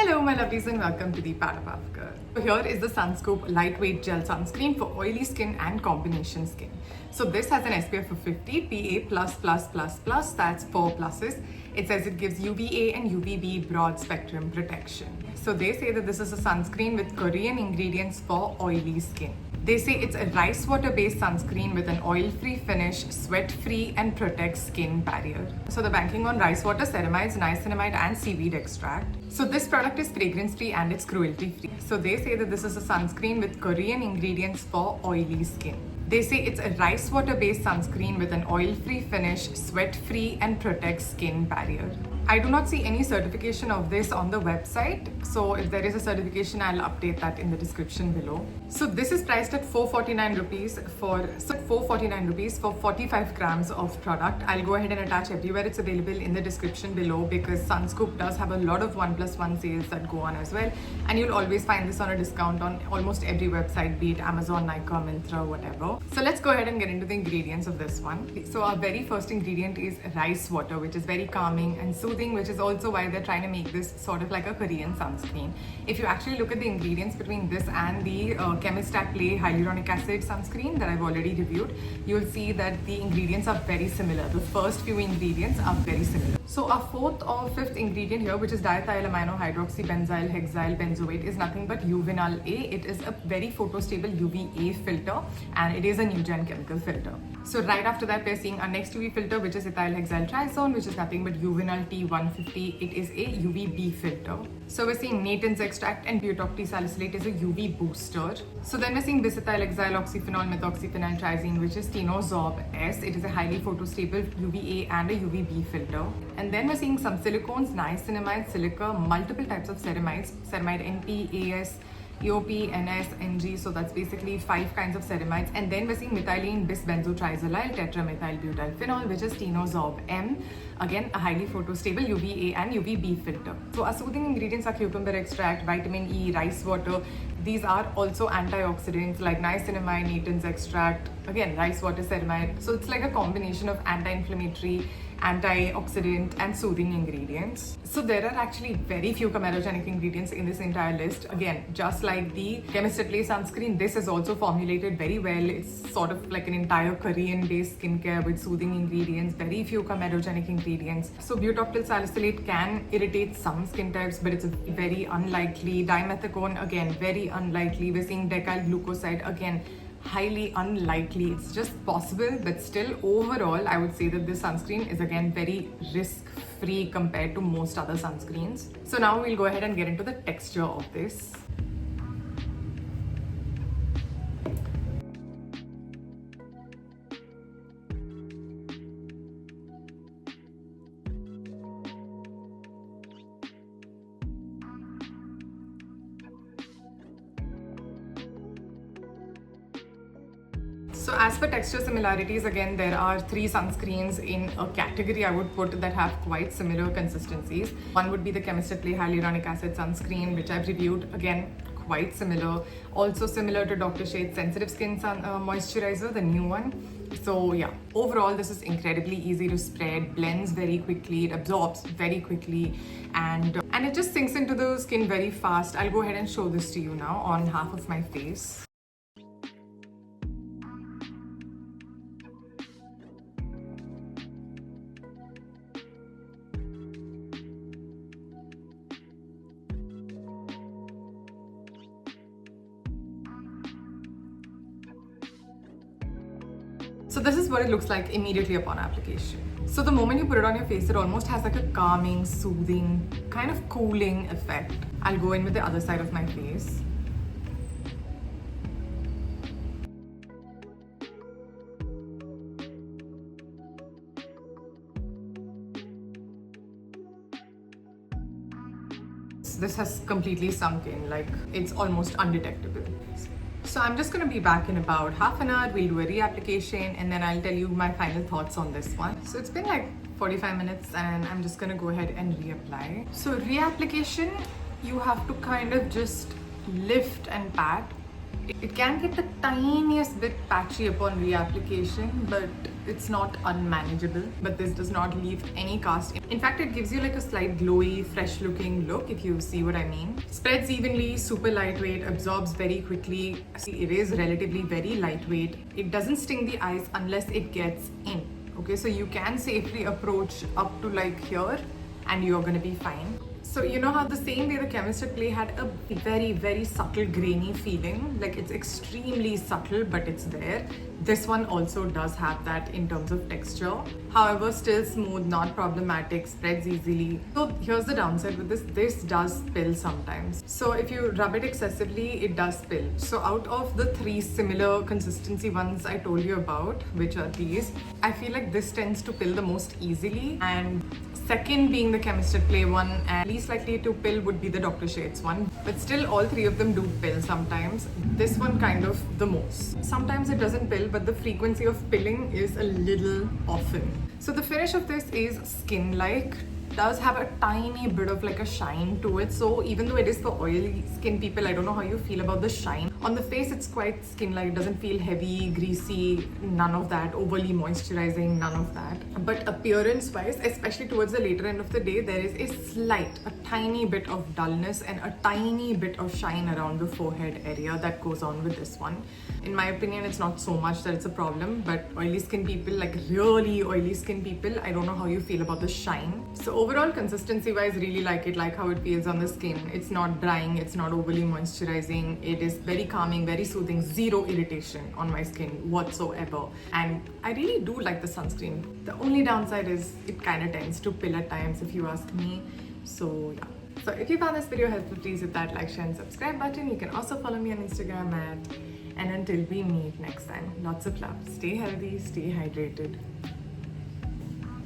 Hello my lovelies and welcome to the Parapuff Girl. So here is the Sunscoop lightweight gel sunscreen for oily skin and combination skin. So this has an SPF of 50, PA++++, that's 4 pluses. It says it gives UVA and UVB broad spectrum protection. So they say that this is a sunscreen with Korean ingredients for oily skin. They say it's a rice water based sunscreen with an oil-free finish, sweat-free and protects skin barrier. So they're banking on rice water, ceramides, niacinamide and seaweed extract. So this product is fragrance-free and it's cruelty-free. So they say that this is a sunscreen with Korean ingredients for oily skin. They say it's a rice water based sunscreen with an oil-free finish, sweat-free and protects skin barrier. I do not see any certification of this on the website. So if there is a certification, I'll update that in the description below. So this is priced at 449 rupees for 45 grams of product. I'll go ahead and attach everywhere it's available in the description below because Sunscoop does have a lot of 1+1 sales that go on as well. And you'll always find this on a discount on almost every website, be it Amazon, Nykaa, Myntra, whatever. So let's go ahead and get into the ingredients of this one. So our very first ingredient is rice water, which is very calming and soothing, which is also why they're trying to make this sort of like a Korean sunscreen. If you actually look at the ingredients between this and the Chemist at Play hyaluronic acid sunscreen that I've already reviewed, you'll see that the ingredients are very similar. The first few ingredients are very similar. So our fourth or fifth ingredient here, which is diethylamino hydroxybenzyl hexyl benzoate, is nothing but Uvinal A. It is a very photostable UVA filter and it is a new gen chemical filter. So right after that, we're seeing our next UV filter, which is ethyl hexyl triazone, which is nothing but Uvinal T150. It is a UVB filter. So we're seeing Nathan's extract and butyl salicylate is a UV booster. So then we're seeing bisethyl hexyl oxyphenol methoxyphenyl triazine, which is Tenozorb S. It is a highly photostable UVA and a UVB filter. And then we're seeing some silicones, niacinamide, silica, multiple types of ceramides, ceramide NP, AS, EOP, NS, NG, so that's basically 5 kinds of ceramides. And then we're seeing methylene bisbenzotriazolyl tetramethylbutylphenol, which is Tenozorb M. Again, a highly photostable UVA and UVB filter. So our soothing ingredients are cucumber extract, vitamin E, rice water. These are also antioxidants like niacinamide, Nathan's extract, again, rice water, ceramide. So it's like a combination of anti-inflammatory, antioxidant and soothing ingredients. So there are actually very few comedogenic ingredients in this entire list. Again, just like the Chemist at Play sunscreen, this is also formulated very well. It's sort of like an entire Korean based skincare with soothing ingredients, very few comedogenic ingredients. So butyl salicylate can irritate some skin types, but it's very unlikely. Dimethicone, again, very unlikely. We're seeing decyl glucoside, again, highly unlikely. It's just possible, but still overall I would say that this sunscreen is again very risk-free compared to most other sunscreens. So now we'll go ahead and get into the texture of this. So as for texture similarities, again, there are 3 sunscreens in a category I would put that have quite similar consistencies. One would be the Chemist at Play hyaluronic acid sunscreen, which I've reviewed, again, quite similar. Also similar to Dr. Shade's sensitive skin moisturizer, the new one. So yeah, overall this is incredibly easy to spread, blends very quickly, it absorbs very quickly, and it just sinks into the skin very fast. I'll go ahead and show this to you now on half of my face. So this is what it looks like immediately upon application. So the moment you put it on your face, it almost has like a calming, soothing, kind of cooling effect. I'll go in with the other side of my face. This has completely sunk in, like it's almost undetectable. So I'm just going to be back in about half an hour. We'll do a reapplication and then I'll tell you my final thoughts on this one. So it's been like 45 minutes and I'm just going to go ahead and reapply. So reapplication, you have to kind of just lift and pat It can get the tiniest bit patchy upon reapplication, but it's not unmanageable. But this does not leave any cast. In fact, it gives you like a slight glowy, fresh looking look, if you see what I mean. Spreads evenly, super lightweight, absorbs very quickly. It is relatively very lightweight. It doesn't sting the eyes unless it gets in. Okay, so you can safely approach up to like here and you're gonna be fine. So you know how the same way the Chemist at Play had a very subtle grainy feeling, like it's extremely subtle but it's there. This one also does have that in terms of texture. However, still smooth, not problematic, spreads easily. So here's the downside with this. This does spill sometimes. So if you rub it excessively, it does spill. So out of the 3 similar consistency ones I told you about, which are these, I feel like this tends to pill the most easily, and second being the Chemist at Play one, and least likely to pill would be the Dr. Shades one. But still, all 3 of them do pill sometimes. This one kind of the most. Sometimes it doesn't pill, but the frequency of pilling is a little often. So the finish of this is skin-like. Does have a tiny bit of like a shine to it. So even though it is for oily skin people, I don't know how you feel about the shine. On the face, it's quite skin-like. It doesn't feel heavy, greasy, none of that. Overly moisturizing, none of that. But appearance-wise, especially towards the later end of the day, there is a tiny bit of dullness and a tiny bit of shine around the forehead area that goes on with this one. In my opinion, it's not so much that it's a problem, but oily skin people, like really oily skin people, I don't know how you feel about the shine. So overall, consistency-wise, really like it, like how it feels on the skin. It's not drying, it's not overly moisturizing. It is very calming, very soothing, zero irritation on my skin whatsoever. And I really do like the sunscreen. The only downside is it kind of tends to pill at times, if you ask me. So yeah. So if you found this video helpful, please hit that like, share and subscribe button. You can also follow me on Instagram and until we meet next time, lots of love. Stay healthy, stay hydrated.